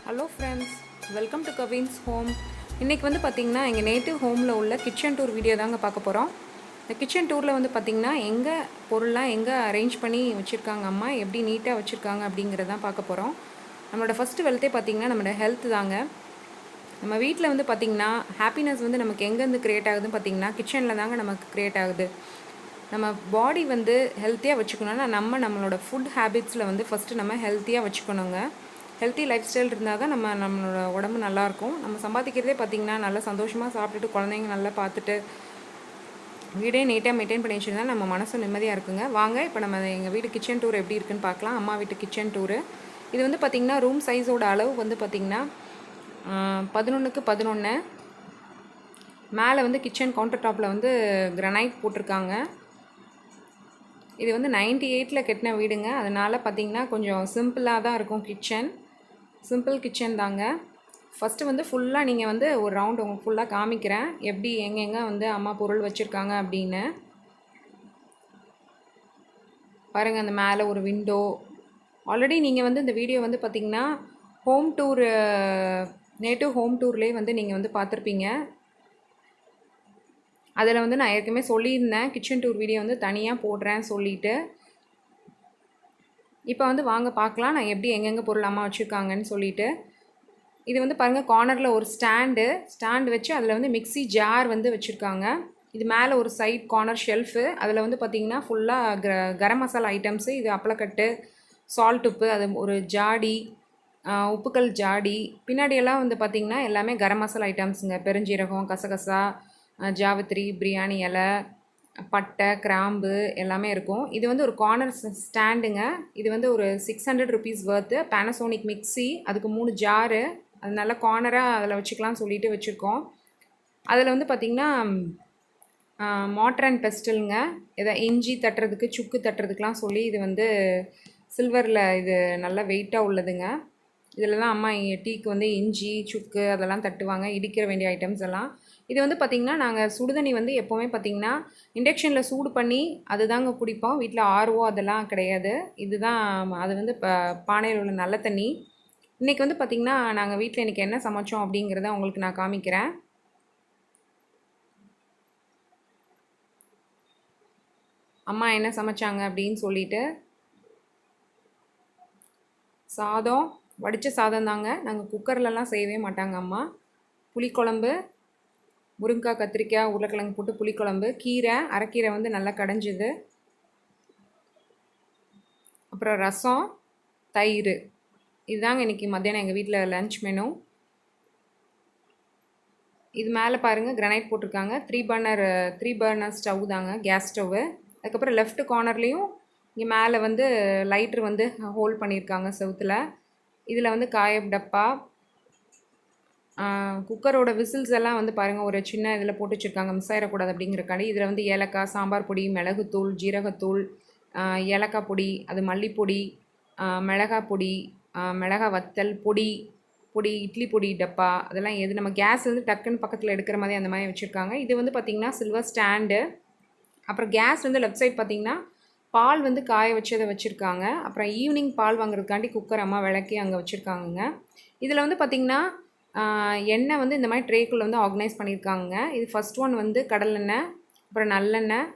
Hello friends, welcome to Cavin's home. இன்றைக்கி வந்து பார்த்திங்கன்னா எங்கள் நேட்டிவ் ஹோமில் உள்ள கிச்சன் டூர் வீடியோ தாங்க பார்க்க போகிறோம். இந்த கிச்சன் டூரில் வந்து பார்த்திங்கன்னா எங்கே பொருள்லாம் எங்கே அரேஞ்ச் பண்ணி வச்சுருக்காங்க, அம்மா எப்படி நீட்டாக வச்சுருக்காங்க அப்படிங்கிறதான் பார்க்க போகிறோம். நம்மளோட ஃபஸ்ட்டு வெல்த்தே பார்த்திங்கன்னா நம்மளோட ஹெல்த் தாங்க. நம்ம வீட்டில் வந்து பார்த்திங்கன்னா ஹாப்பினஸ் வந்து நமக்கு எங்கேருந்து க்ரியேட் ஆகுதுன்னு பார்த்திங்கன்னா கிச்சனில் தாங்க நமக்கு க்ரியேட் ஆகுது. நம்ம பாடி வந்து ஹெல்த்தியாக வச்சுக்கணுன்னா நம்மளோட ஃபுட் ஹேபிட்ஸில் வந்து ஃபஸ்ட்டு நம்ம ஹெல்த்தியாக வச்சுக்கணுங்க. ஹெல்த்தி லைஃப் ஸ்டைல் இருந்தால் தான் நம்மளோட உடம்பு நல்லாயிருக்கும். நம்ம சம்பாதிக்கிறதே பார்த்திங்கன்னா நல்லா சந்தோஷமாக சாப்பிட்டுட்டு குழந்தைங்க நல்லா பார்த்துட்டு வீடே நீட்டாக மெயின்டைன் பண்ணி வச்சுருந்தா நம்ம மனசும் நிம்மதியாக இருக்குங்க. வாங்க இப்போ நம்ம எங்கள் வீடு கிச்சன் டூர் எப்படி இருக்குன்னு பார்க்கலாம். அம்மா வீட்டு கிச்சன் டூரு. இது வந்து பார்த்திங்கன்னா ரூம் சைஸோட அளவு வந்து பார்த்திங்கன்னா 11x11. மேலே வந்து கிச்சன் கவுண்டர் டாப்பில் வந்து கிரனைட் போட்டிருக்காங்க. இது வந்து 98ல் கட்டின வீடுங்க. அதனால் பார்த்திங்கன்னா கொஞ்சம் சிம்பிளாக தான் இருக்கும் கிச்சன். சிம்பிள் கிச்சன் தாங்க. ஃபஸ்ட்டு வந்து ஃபுல்லாக நீங்கள் வந்து ஒரு ரவுண்ட் உங்களுக்கு ஃபுல்லாக காமிக்கிறேன் எப்படி எங்கெங்கே வந்து அம்மா பொருள் வச்சுருக்காங்க அப்படின்னு பாருங்கள். அந்த மேலே ஒரு விண்டோ. ஆல்ரெடி நீங்கள் வந்து இந்த வீடியோ வந்து பார்த்திங்கன்னா ஹோம் டூர், நேட்டிவ் ஹோம் டூர்லேயே வந்து நீங்கள் வந்து பார்த்துருப்பீங்க. அதில் வந்து நான் ஏற்கனவே சொல்லியிருந்தேன் கிச்சன் டூர் வீடியோ வந்து தனியாக போடுறேன்னு சொல்லிவிட்டு. இப்போ வந்து வாங்க பார்க்கலாம் நான் எப்படி எங்கெங்கே பொருள் அம்மா வச்சுருக்காங்கன்னு சொல்லிவிட்டு. இது வந்து பாருங்கள், கார்னரில் ஒரு ஸ்டாண்டு வச்சு அதில் வந்து மிக்ஸி ஜார் வந்து வச்சுருக்காங்க. இது மேலே ஒரு சைட் கார்னர் ஷெல்ஃபு. அதில் வந்து பார்த்திங்கன்னா ஃபுல்லாக கரம் மசாலா ஐட்டம்ஸு. இது அப்பளக்கட்டு, சால்ட் உப்பு, அது ஒரு ஜாடி, உப்புக்கல் ஜாடி. பின்னாடியெல்லாம் வந்து பார்த்திங்கன்னா எல்லாமே கரம் மசாலா ஐட்டம்ஸுங்க. பெருஞ்சீரகம், கசகசா, ஜாவித்ரி, பிரியாணி இலை, பட்டை, கிராம்பு எல்லாமே இருக்கும். இது வந்து ஒரு கார்னர் ஸ்டாண்டுங்க. இது வந்து ஒரு 600 ருபீஸ் வர்த்து. பேனசோனிக் மிக்ஸி, அதுக்கு 3 ஜாரு. அது நல்லா கார்னராக அதில் வச்சுக்கலாம்னு சொல்லிட்டு வச்சுருக்கோம். அதில் வந்து பார்த்திங்கன்னா மாட்டர் அண்ட் பெஸ்டிலுங்க. இதை இஞ்சி தட்டுறதுக்கு, சுக்கு தட்டுறதுக்கெலாம் சொல்லி இது வந்து சில்வரில் இது நல்லா வெயிட்டாக உள்ளதுங்க. இதில் தான் அம்மா டீக்கு வந்து இஞ்சி, சுக்கு அதெல்லாம் தட்டுவாங்க, இடிக்கிற வேண்டிய ஐட்டம்ஸ் எல்லாம். இது வந்து பார்த்திங்கன்னா நாங்கள் சுடுதண்ணி வந்து எப்போவுமே பார்த்திங்கன்னா இண்டக்ஷனில் சூடு பண்ணி அதுதாங்க குடிப்போம். வீட்டில் ஆர்ஓ அதெல்லாம் கிடையாது. இதுதான் அது வந்து பானையில் உள்ள நல்ல தண்ணி. இன்றைக்கி வந்து பார்த்திங்கன்னா நாங்கள் வீட்டில் இன்றைக்கி என்ன சமைச்சோம் அப்படிங்கிறத உங்களுக்கு நான் காமிக்கிறேன். அம்மா என்ன சமைச்சாங்க அப்படின்னு சொல்லிட்டு. சாதம், வடித்த சாதம் தாங்க. நாங்கள் குக்கர்லலாம் செய்யவே மாட்டாங்க அம்மா. புளிக்குழம்பு, முருங்கைக்காய், கத்திரிக்காய், உருளைக்கிழங்கு போட்டு புளிக்குழம்பு, கீரை, அரைக்கீரை வந்து நல்லா கடைஞ்சிது, அப்புறம் ரசம், தயிர். இதுதாங்க இன்றைக்கி மத்தியானம் எங்கள் வீட்டில் லன்ச் மெனு. இது மேலே பாருங்கள் கிரனைட் போட்டிருக்காங்க. 3 பர்னர் ஸ்டவ் தாங்க, கேஸ் ஸ்டவ்வு. அதுக்கப்புறம் லெஃப்ட் கார்னர்லேயும் இங்கே மேலே வந்து லைட்ரு வந்து ஹோல்ட் பண்ணியிருக்காங்க செவுத்தில். இதில் வந்து காயப் டப்பா, குக்கரோட விசில்ஸ் எல்லாம் வந்து பாருங்கள் ஒரு சின்ன இதில் போட்டு வச்சுருக்காங்க, மிஸ் ஆகிடக்கூடாது அப்படிங்கிறக்காண்டி. இதில் வந்து ஏலக்காய், சாம்பார் பொடி, மிளகுத்தூள், ஜீரகத்தூள், ஏலக்காய் பொடி, அது மல்லிப்பொடி, மிளகாய் பொடி, மிளகா வத்தல் பொடி, இட்லி பொடி டப்பா, அதெல்லாம் எது நம்ம கேஸ் வந்து டக்குன்னு பக்கத்தில் எடுக்கிற மாதிரி அந்த மாதிரி வச்சுருக்காங்க. இது வந்து பார்த்திங்கன்னா சில்வர் ஸ்டாண்டு. அப்புறம் கேஸ் வந்து லெஃப்ட் சைட் பார்த்திங்கன்னா பால் வந்து காய வச்சதை வச்சுருக்காங்க. அப்புறம் ஈவினிங் பால் வாங்குறதுக்காண்டி குக்கர் அம்மா விளக்கி அங்கே வச்சுருக்காங்கங்க. இதில் வந்து பார்த்திங்கன்னா எண்ணெய் வந்து இந்த மாதிரி ட்ரேக்குள்ளே வந்து ஆர்கனைஸ் பண்ணியிருக்காங்க. இது ஃபஸ்ட் ஒன் வந்து கடலெண்ணெய், அப்புறம் நல்லெண்ணெய்,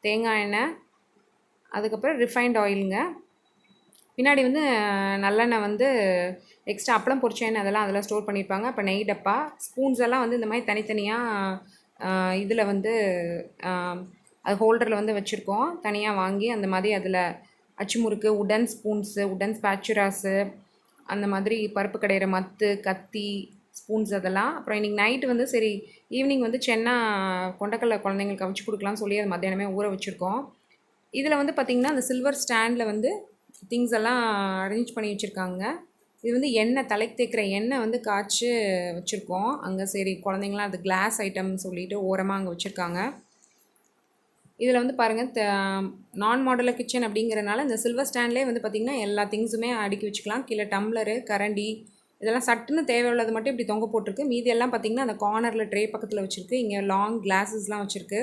தேங்காய் எண்ணெய், அதுக்கப்புறம் ரிஃபைண்ட் ஆயிலுங்க. பின்னாடி வந்து நல்லெண்ணெய் வந்து எக்ஸ்ட்ரா அப்பளம் பொரிச்ச எண்ணெய் அதெல்லாம் அதில் ஸ்டோர் பண்ணியிருப்பாங்க. அப்போ நெய் டப்பா, ஸ்பூன்ஸ் எல்லாம் வந்து இந்த மாதிரி தனித்தனியாக இதில் வந்து அது ஹோல்டரில் வந்து வச்சுருக்கோம். தனியாக வாங்கி அந்த மாதிரி அதில் அச்சு முறுக்கு, உடன் ஸ்பூன்ஸு, உடன் ஸ்பேச்சுராஸு, அந்த மாதிரி பருப்பு கடையிற மத்து, கத்தி, ஸ்பூன்ஸ் அதெல்லாம். அப்புறம் இன்றைக்கி நைட்டு வந்து சரி ஈவினிங் வந்து சென்னா கொண்டக்கடலை குழந்தைங்களுக்கு அவிச்சு கொடுக்கலான்னு சொல்லி அது மத்தியானமே ஊற வச்சுருக்கோம். இதில் வந்து பார்த்திங்கன்னா அந்த சில்வர் ஸ்டாண்டில் வந்து திங்ஸ் எல்லாம் அரேஞ்ச் பண்ணி வச்சுருக்காங்க. இது வந்து எண்ணெய், தலைக்கு தேய்க்கிற எண்ணெய் வந்து காய்ச்சி வச்சுருக்கோம் அங்கே. சரி குழந்தைங்களாம் அது கிளாஸ் ஐட்டம்னு சொல்லிட்டு ஓரமாக அங்கே வச்சுருக்காங்க. இதில் வந்து பாருங்கள் நான் மாடுலர் கிச்சன் அப்படிங்கிறனால இந்த சில்வர் ஸ்டாண்ட்லேயே வந்து பார்த்திங்கன்னா எல்லா திங்ஸுமே அடுக்கி வச்சுக்கலாம். கீழே டம்ளரு, கரண்டி இதெல்லாம் சட்டுன்னு தேவையுள்ளது மட்டும் இப்படி தொங்க போட்டிருக்கு. மீதி எல்லாம் பார்த்திங்கன்னா அந்த கார்னரில் ட்ரே பக்கத்தில் வச்சுருக்கு. இங்கே லாங் கிளாஸஸ்லாம் வச்சுருக்கு.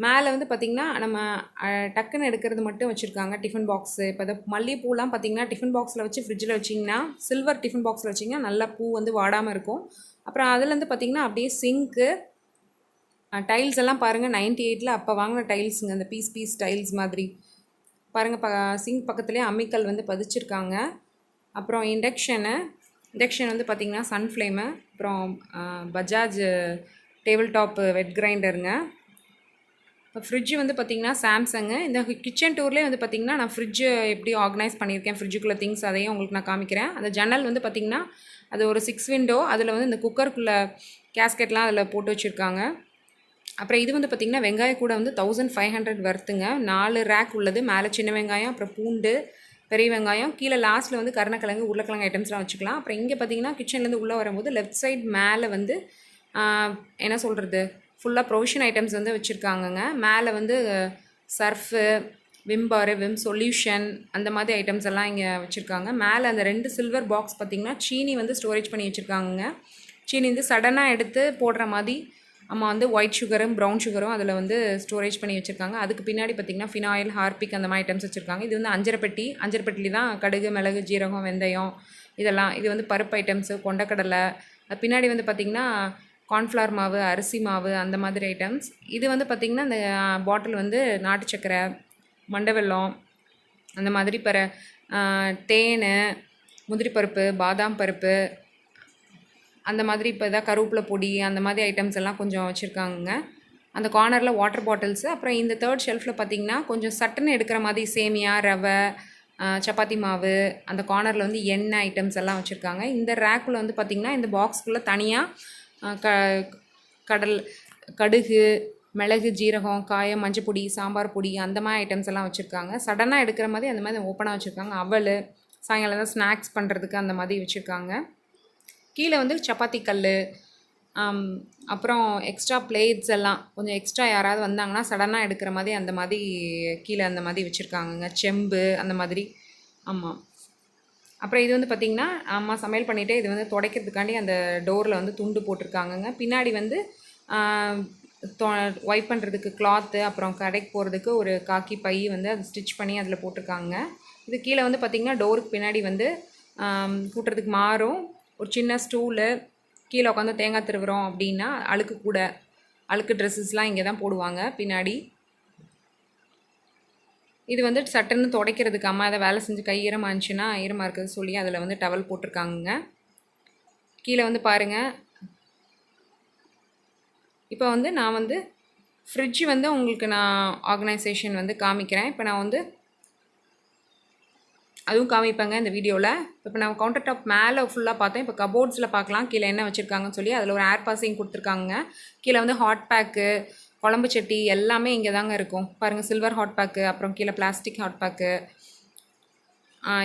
மேலே வந்து பார்த்திங்கன்னா நம்ம டக்குன்னு எடுக்கிறது மட்டும் வச்சுருக்காங்க டிஃபன் பாக்ஸு. இப்போ இந்த மல்லிகைப்பூலாம் பார்த்திங்கன்னா டிஃபன் பாக்ஸில் வச்சு ஃப்ரிட்ஜில் வச்சிங்கன்னா, சில்வர் டிஃபன் பாக்ஸில் வச்சிங்கன்னா நல்லா பூ வந்து வாடாமல் இருக்கும். அப்புறம் அதுலேருந்து பார்த்திங்கன்னா அப்படியே சிங்க்கு, டைல்ஸ் எல்லாம் பாருங்கள் 98ல் அப்போ வாங்கின டைல்ஸுங்க, அந்த பீஸ் டைல்ஸ் மாதிரி பாருங்கள். சிங்க் பக்கத்துலேயே அம்மிக்கல் வந்து பதிச்சிருக்காங்க. அப்புறம் இண்டக்ஷன் வந்து பார்த்திங்கன்னா சன்ஃப்ளேமு. அப்புறம் பஜாஜ் டேபிள் டாப் வெட் கிரைண்டருங்க. இப்போ ஃப்ரிட்ஜு வந்து பார்த்திங்கன்னா சாம்சங்கு. இந்த கிச்சன் டூர்லேயே வந்து பார்த்திங்கன்னா நான் ஃப்ரிட்ஜு எப்படி ஆர்கனைஸ் பண்ணியிருக்கேன், ஃப்ரிட்ஜுக்குள்ளே திங்ஸ் அதையும் உங்களுக்கு நான் காமிக்கிறேன். அந்த ஜன்னல் வந்து பார்த்திங்கன்னா அது ஒரு 6 விண்டோ. அதில் வந்து இந்த குக்கருக்குள்ளே கேஸ்கெட்லாம் அதில் போட்டு வச்சுருக்காங்க. அப்புறம் இது வந்து பார்த்திங்கன்னா வெங்காய கூட வந்து 1500 வர்த்துங்க. 4 ரேக் உள்ளது. மேலே சின்ன வெங்காயம், அப்புறம் பூண்டு, பெரிய வெங்காயம், கீழே லாஸ்ட்டில் வந்து கருணக்கிழங்கு உருளைக்கிழங்கு ஐட்டம்ஸ்லாம் வச்சுக்கலாம். அப்புறம் இங்கே பார்த்திங்கன்னா கிச்சன்லேருந்து உள்ளே வரும்போது லெஃப்ட் சைட் மேலே வந்து என்ன சொல்கிறது, ஃபுல்லாக ப்ரொவிஷன் ஐட்டம்ஸ் வந்து வச்சுருக்காங்கங்க. மேலே வந்து சர்ஃபு, விம் பாரு, விம் சொல்யூஷன் அந்த மாதிரி ஐட்டம்ஸ் எல்லாம் இங்கே வச்சுருக்காங்க. மேலே அந்த 2 சில்வர் பாக்ஸ் பார்த்திங்கன்னா சீனி வந்து ஸ்டோரேஜ் பண்ணி வச்சுருக்காங்கங்க. சீனி வந்து சடனாக எடுத்து போடுற மாதிரி அம்மா வந்து ஒயிட் சுகரும் ப்ரௌன் சுகரும் அதில் வந்து ஸ்டோரேஜ் பண்ணி வச்சுருக்காங்க. அதுக்கு பின்னாடி பார்த்திங்கன்னா ஃபினாயில், ஹார்பிக் அந்த மாதிரி ஐட்டம்ஸ் வச்சுருக்காங்க. இது வந்து அஞ்சரைப்பெட்டியில் தான் கடுகு, மிளகு, ஜீரகம், வெந்தயம் இதெல்லாம். இது வந்து பருப்பு ஐட்டம்ஸு, கொண்டக்கடலை. அது பின்னாடி வந்து பார்த்திங்கன்னா கார்ன்ஃப்ளவர் மாவு, அரிசி மாவு அந்த மாதிரி ஐட்டம்ஸ். இது வந்து பார்த்திங்கன்னா இந்த பாட்டில் வந்து நாட்டு சக்கரை, மண்டை வெல்லம் அந்த மாதிரி தேன், முந்திரி பருப்பு, பாதாம் பருப்பு அந்த மாதிரி இப்போ எதாவது கருவேப்பிலை பொடி அந்த மாதிரி ஐட்டம்ஸ் எல்லாம் கொஞ்சம் வச்சுருக்காங்க. அந்த கார்னரில் வாட்டர் பாட்டில்ஸு. அப்புறம் இந்த 3rd ஷெல்ஃபில் பார்த்திங்கன்னா கொஞ்சம் சட்டுன்னு எடுக்கிற மாதிரி சேமியா, ரவை, சப்பாத்தி மாவு, அந்த கார்னரில் வந்து எண்ணெய் ஐட்டம்ஸ் எல்லாம் வச்சுருக்காங்க. இந்த ரேக்கில் வந்து பார்த்திங்கன்னா இந்த பாக்ஸ்குள்ளே தனியாக கடுகு, மிளகு, ஜீரகம், காயம், மஞ்சப்பொடி, சாம்பார் பொடி அந்த மாதிரி ஐட்டம்ஸ் எல்லாம் வச்சுருக்காங்க. சடனாக எடுக்கிற மாதிரி அந்த மாதிரி ஓப்பனாக வச்சுருக்காங்க. அவல், சாயங்காலம் தான் ஸ்நாக்ஸ் பண்ணுறதுக்கு அந்த மாதிரி வச்சுருக்காங்க. கீழே வந்து சப்பாத்தி கல், அப்புறம் எக்ஸ்ட்ரா பிளேட்ஸ் எல்லாம் கொஞ்சம் எக்ஸ்ட்ரா யாராவது வந்தாங்கன்னா சடனாக எடுக்கிற மாதிரி அந்த மாதிரி கீழே அந்த மாதிரி வச்சுருக்காங்கங்க. செம்பு அந்த மாதிரி. ஆமாம். அப்புறம் இது வந்து பார்த்திங்கன்னா அம்மா சமையல் பண்ணிவிட்டு இது வந்து துடைக்கிறதுக்காண்டி அந்த டோரில் வந்து துண்டு போட்டிருக்காங்கங்க. பின்னாடி வந்து ஒயிட் பண்ணுறதுக்கு கிளாத்து, அப்புறம் கடைக்கு போகிறதுக்கு ஒரு காக்கி பை வந்து அது ஸ்டிச் பண்ணி அதில் போட்டிருக்காங்க. இது கீழே வந்து பார்த்திங்கன்னா டோருக்கு பின்னாடி வந்து கூட்டுறதுக்கு மாறும் ஒரு சின்ன ஸ்டூலு. கீழே உட்காந்து தேங்காய் திருவுறோம் அப்படின்னா அழுக்கு ட்ரெஸ்ஸஸ்லாம் இங்கே தான் போடுவாங்க பின்னாடி. இது வந்து சட்டுன்னு துடைக்கிறதுக்கு அம்மா அதை வேலை செஞ்சு கை ஈரமாக இருந்துச்சுன்னா ஈரமாக இருக்கிறது சொல்லி அதில் வந்து டவல் போட்டிருக்காங்க. கீழே வந்து பாருங்கள். இப்போ வந்து நான் வந்து ஃப்ரிட்ஜ் வந்து உங்களுக்கு நான் ஆர்கனைசேஷன் வந்து காமிக்கிறேன். இப்போ நான் வந்து அதுவும் காமிப்பேங்க இந்த வீடியோவில். இப்போ நான் கவுண்டர் டாப் மேலே ஃபுல்லாக பார்த்தேன். இப்போ கபோர்ட்ஸில் பார்க்கலாம் கீழே என்ன வச்சுருக்காங்கன்னு சொல்லி. அதில் ஒரு ஏர் பாசிங் கொடுத்துருக்காங்க. கீழே வந்து ஹாட் பேக்கு, குழம்பு சட்டி எல்லாமே இங்கே தாங்க இருக்கும். பாருங்கள், சில்வர் ஹாட் பேக்கு, அப்புறம் கீழே பிளாஸ்டிக் ஹாட் பேக்கு,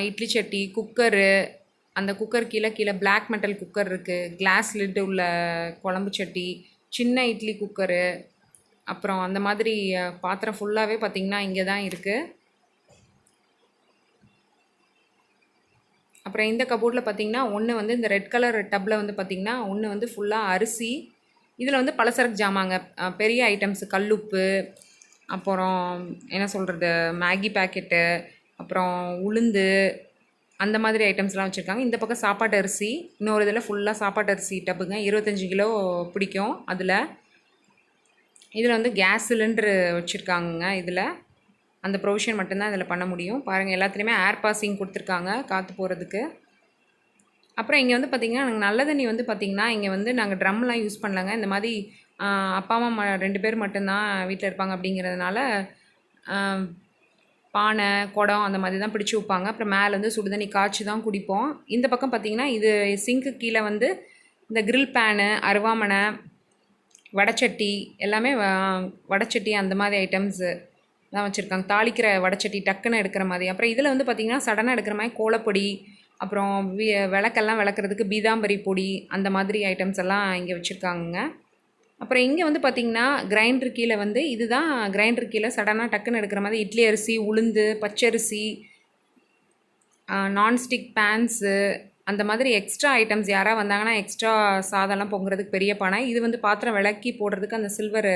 இட்லி சட்டி, குக்கரு, அந்த குக்கர் கீழே பிளாக் மெட்டல் குக்கர் இருக்குது, கிளாஸ் லிட்டு உள்ள குழம்பு சட்டி, சின்ன இட்லி குக்கரு, அப்புறம் அந்த மாதிரி பாத்திரம் ஃபுல்லாகவே பார்த்திங்கன்னா இங்கே தான் இருக்குது. அப்புறம் இந்த கபோர்டில் பார்த்திங்கன்னா ஒன்று வந்து இந்த ரெட் கலர் டப்பில் வந்து பார்த்திங்கன்னா ஒன்று வந்து ஃபுல்லாக அரிசி. இதில் வந்து பலசரக்கு ஜாமாங்க, பெரிய ஐட்டம்ஸு, கல்லுப்பு, அப்புறம் என்ன சொல்கிறது மேகி பேக்கெட்டு, அப்புறம் உளுந்து அந்த மாதிரி ஐட்டம்ஸ்லாம் வச்சுருக்காங்க. இந்த பக்கம் சாப்பாட்டு அரிசி, இன்னொரு இதில் ஃபுல்லாக சாப்பாட்டு அரிசி டப்புங்க, 25 கிலோ பிடிக்கும். இதில் வந்து கேஸ் சிலிண்டரு வச்சுருக்காங்க. இதில் அந்த ப்ரொவிஷன் மட்டும்தான் இதில் பண்ண முடியும். பாருங்கள், எல்லாத்துலேயுமே ஏர் பாசிங் கொடுத்துருக்காங்க காற்று போகிறதுக்கு. அப்புறம் இங்கே வந்து பார்த்திங்கன்னா நாங்கள் நல்ல தண்ணி வந்து பார்த்திங்கன்னா இங்கே வந்து நாங்கள் ட்ரம்லாம் யூஸ் பண்ணலங்க. இந்த மாதிரி அப்பா அம்மா 2 பேர் மட்டும்தான் வீட்டில் இருப்பாங்க அப்படிங்கிறதுனால பானை, குடம் அந்த மாதிரி தான் பிடிச்சி வைப்பாங்க. அப்புறம் மேலே வந்து சுடுதண்ணி காய்ச்சி தான் குடிப்போம். இந்த பக்கம் பார்த்திங்கன்னா இது சிங்க்கு கீழே வந்து இந்த கிரில் பேனு, அருவாமனை, வடைச்சட்டி எல்லாமே வடைச்சட்டி அந்த மாதிரி ஐட்டம்ஸு தான் வச்சுருக்காங்க. தாளிக்கிற வடைச்சட்டி டக்குன்னு எடுக்கிற மாதிரி. அப்புறம் இதில் வந்து பார்த்திங்கன்னா சடனாக எடுக்கிற மாதிரி கோலப்பொடி, அப்புறம் விளக்கெல்லாம் விளக்குறதுக்கு பீதாம்பரி பொடி அந்த மாதிரி ஐட்டம்ஸ் எல்லாம் இங்கே வச்சுருக்காங்க. அப்புறம் இங்கே வந்து பார்த்திங்கன்னா கிரைண்டர் கீழே வந்து இதுதான் கிரைண்டர் கீழே சடனாக டக்குன்னு எடுக்கிற மாதிரி இட்லி அரிசி, உளுந்து, பச்சரிசி, நான்ஸ்டிக் பேன்ஸு அந்த மாதிரி எக்ஸ்ட்ரா ஐட்டம்ஸ் யாராவது வந்தாங்கன்னா எக்ஸ்ட்ரா சாதம்லாம் பொங்குறதுக்கு பெரிய பானை. இது வந்து பாத்திரம் விளக்கி போடுறதுக்கு அந்த சில்வர்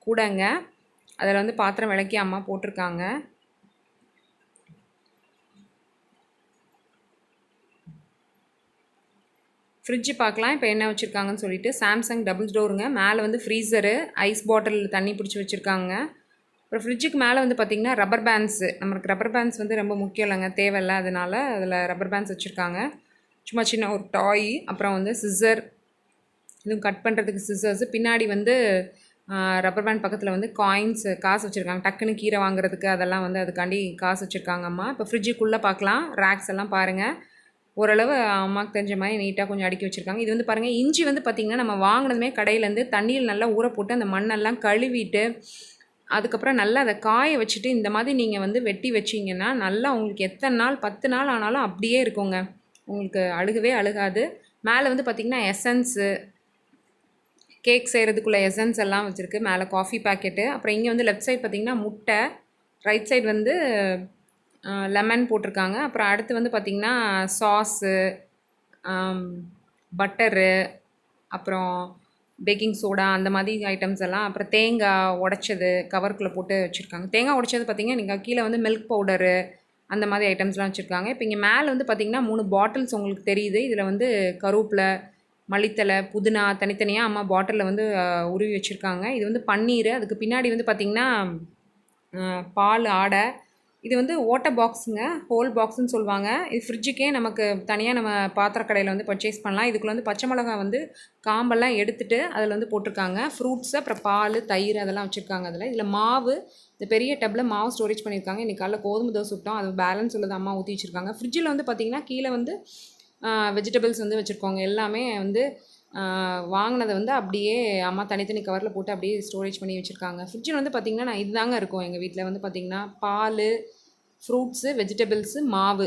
கூடங்க. அதில் வந்து பாத்திரம் விளக்கி அம்மா போட்டிருக்காங்க. ஃப்ரிட்ஜு பார்க்கலாம் இப்போ என்ன வச்சுருக்காங்கன்னு சொல்லிட்டு. சாம்சங் டபுள் டோருங்க. மேலே வந்து ஃப்ரீசரு, ஐஸ் பாட்டில் தண்ணி பிடிச்சி வச்சுருக்காங்க. அப்புறம் ஃப்ரிட்ஜுக்கு மேலே வந்து பார்த்திங்கன்னா ரப்பர் பேண்ட்ஸு. நம்மளுக்கு ரப்பர் பேண்ட்ஸ் வந்து ரொம்ப முக்கியம் இல்லைங்க, தேவையில்லை. அதனால் அதில் ரப்பர் பேண்ட்ஸ் வச்சுருக்காங்க. சும்மா சின்ன ஒரு டாய். அப்புறம் வந்து சிசர், இதுவும் கட் பண்ணுறதுக்கு சிசர்ஸு. பின்னாடி வந்து ரப்பர் பேண்ட் பக்கத்தில் வந்து காயின்ஸு, காசு வச்சுருக்காங்க. டக்குன்னு கீரை வாங்குறதுக்கு அதெல்லாம் வந்து அதுக்காண்டி காசு வச்சுருக்காங்க அம்மா. இப்போ ஃப்ரிட்ஜுக்குள்ளே பார்க்கலாம். ரேக்ஸ் எல்லாம் பாருங்கள். ஓரளவு அம்மாவுக்கு தெரிஞ்ச மாதிரி நீட்டாக கொஞ்சம் அடுக்கி வச்சுருக்காங்க. இது வந்து பாருங்கள், இஞ்சி வந்து பார்த்திங்கன்னா நம்ம வாங்கினதுமே கடையிலேருந்து தண்ணியில் நல்லா ஊற போட்டு அந்த மண்ணெல்லாம் கழுவிட்டு அதுக்கப்புறம் நல்லா அதை காய வச்சுட்டு இந்த மாதிரி நீங்கள் வந்து வெட்டி வச்சிங்கன்னா நல்லா உங்களுக்கு எத்தனை நாள் 10 நாள் ஆனாலும் அப்படியே இருக்குங்க, உங்களுக்கு அழுகவே அழுகாது. மேலே வந்து பார்த்திங்கன்னா எசன்ஸு, கேக் செய்கிறதுக்குள்ளே எசன்ஸ் எல்லாம் வச்சுருக்கு. மேலே காஃபி பேக்கெட்டு. அப்புறம் இங்கே வந்து லெஃப்ட் சைட் பார்த்திங்கன்னா முட்டை, ரைட் சைடு வந்து லெமன் போட்டிருக்காங்க. அப்புறம் அடுத்து வந்து பார்த்திங்கன்னா சாஸு, பட்டரு, அப்புறம் பேக்கிங் சோடா, அந்த மாதிரி ஐட்டம்ஸ் எல்லாம். அப்புறம் தேங்காய் உடைச்சது கவருக்குள்ளே போட்டு வச்சுருக்காங்க. தேங்காய் உடைச்சது பார்த்திங்கன்னா நீங்கள் கீழே வந்து மில்க் பவுடரு, அந்த மாதிரி ஐட்டம்ஸ்லாம் வச்சுருக்காங்க. இப்போ இங்கே மேலே வந்து பார்த்திங்கன்னா 3 பாட்டில்ஸ் உங்களுக்கு தெரியுது. இதில் வந்து கருவேப்பிலை, மல்லித்தலை, புதினா தனித்தனியாக அம்மா பாட்டிலில் வந்து உருவி வச்சுருக்காங்க. இது வந்து பன்னீர். அதுக்கு பின்னாடி வந்து பார்த்திங்கன்னா பால் ஆடை. இது வந்து ஓட்டை பாக்ஸுங்க, ஹோல் பாக்ஸுன்னு சொல்லுவாங்க. இது ஃப்ரிட்ஜுக்கே நமக்கு தனியாக நம்ம பாத்திர கடையில் வந்து பர்ச்சேஸ் பண்ணலாம். இதுக்குள்ள வந்து பச்சை மிளகாய் வந்து காம்பெல்லாம் எடுத்துகிட்டு அதில் வந்து போட்டிருக்காங்க. ஃப்ரூட்ஸு, அப்புறம் பால், தயிர் அதெல்லாம் வச்சுருக்காங்க. இதில் மாவு, இந்த பெரிய டப்பில் மாவு ஸ்டோரேஜ் பண்ணியிருக்காங்க. இன்றைக்கி காலைல கோதுமை தோசை சுட்டோம், அது பேலன்ஸ் உள்ளது அம்மா ஊற்றி வச்சுருக்காங்க. ஃப்ரிட்ஜில் வந்து பார்த்திங்கன்னா கீழே வந்து வெஜிடபிள்ஸ் வந்து வச்சுருக்கோங்க. எல்லாமே வந்து வாங்கினதை வந்து அப்படியே அம்மா தனித்தனி கவரில் போட்டு அப்படியே ஸ்டோரேஜ் பண்ணி வச்சுருக்காங்க. ஃப்ரிட்ஜில் வந்து பார்த்திங்கன்னா நான் இதுதாங்க இருக்கும் எங்கள் வீட்டில் வந்து பார்த்திங்கன்னா பால், ஃப்ரூட்ஸு, வெஜிடபிள்ஸு, மாவு.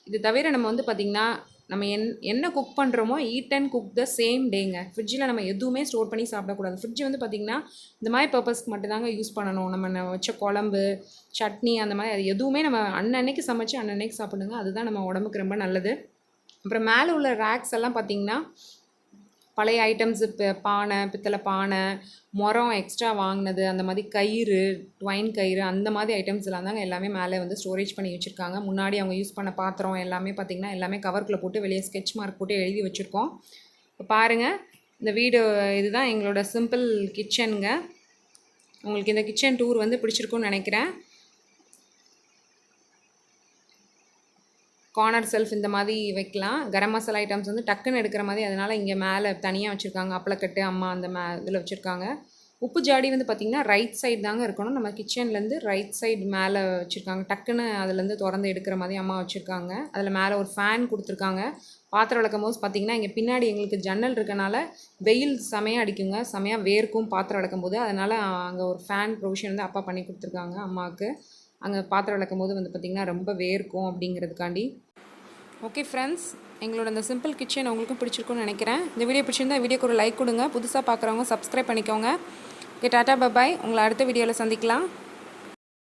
இது தவிர நம்ம வந்து பார்த்திங்கன்னா நம்ம என்ன குக் பண்ணுறோமோ eat and cook the same டேங்க. ஃப்ரிட்ஜில் நம்ம எதுவுமே ஸ்டோர் பண்ணி சாப்பிடக்கூடாது. ஃப்ரிட்ஜ் வந்து பார்த்திங்கன்னா இந்த மாதிரி பர்பஸ்க்கு மட்டும்தாங்க யூஸ் பண்ணணும். நம்ம வச்ச குழம்பு, சட்னி, அந்த மாதிரி அது எதுவுமே நம்ம அன்னன்னைக்கு சமைச்சு அன்னன்னைக்கு சாப்பிடுங்க. அதுதான் நம்ம உடம்புக்கு ரொம்ப நல்லது. அப்புறம் மேலே உள்ள ரேக்ஸ் எல்லாம் பார்த்திங்கன்னா பழைய ஐட்டம்ஸு, பானை, பித்தளை பானை, முறம் எக்ஸ்ட்ரா வாங்கினது, அந்த மாதிரி கயிறு, ட்வைன் கயிறு, அந்த மாதிரி ஐட்டம்ஸ்லாம் தாங்க எல்லாமே மேலே வந்து ஸ்டோரேஜ் பண்ணி வச்சுருக்காங்க. முன்னாடி அவங்க யூஸ் பண்ண பாத்திரம் எல்லாமே பார்த்திங்கன்னா எல்லாமே கவருக்குள்ளே போட்டு வெளியே ஸ்கெட்ச் மார்க் போட்டு எழுதி வச்சுருக்கோம். இப்போ பாருங்கள், இந்த வீடு இதுதான் எங்களோட சிம்பிள் கிச்சனுங்க. உங்களுக்கு இந்த கிச்சன் டூர் வந்து பிடிச்சிருக்குன்னு நினைக்கிறேன். கார்னர் செல்ஃப் இந்த மாதிரி வைக்கலாம். கரம் மசாலா ஐட்டம்ஸ் வந்து டக்குன்னு எடுக்கிற மாதிரி, அதனால் இங்கே மேலே தனியாக வச்சுருக்காங்க. அப்பளக்கட்டு அம்மா அந்த இதில் வச்சுருக்காங்க. உப்பு ஜாடி வந்து பார்த்திங்கன்னா ரைட் சைடு தாங்க இருக்கணும். நம்ம கிச்சன்லேருந்து ரைட் சைடு மேலே வச்சுருக்காங்க. டக்குன்னு அதுலேருந்து திறந்து எடுக்கிற மாதிரி அம்மா வச்சுருக்காங்க. அதில் மேலே ஒரு ஃபேன் கொடுத்துருக்காங்க. பாத்திரம் விளக்கும் போது பார்த்திங்கன்னா இங்கே பின்னாடி எங்களுக்கு ஜன்னல் இருக்கனால வெயில் செமையாக அடிக்குங்க, செமையாக வேர்க்கும் பாத்திரம் விளக்கும் போது. அதனால் அங்கே ஒரு ஃபேன் ப்ரொவிஷன் வந்து அப்பா பண்ணி கொடுத்துருக்காங்க அம்மாவுக்கு. அங்கே பாத்திரம் விளக்கும் போது வந்து பார்த்திங்கன்னா ரொம்ப வேர்க்கும் அப்படிங்கிறதுக்காண்டி. ஓகே ஃப்ரெண்ட்ஸ், எங்களோட இந்த சிம்பிள் கிச்சன் உங்களுக்கும் பிடிச்சிருக்குன்னு நினைக்கிறேன். இந்த வீடியோ பிடிச்சிருந்தா வீடியோக்கு ஒரு லைக் கொடுங்க. புதுசாக பார்க்குறவங்க சப்ஸ்கிரைப் பண்ணிக்கோங்க. Okay, tata bye bye. உங்களை அடுத்த வீடியோவில் சந்திக்கலாம்.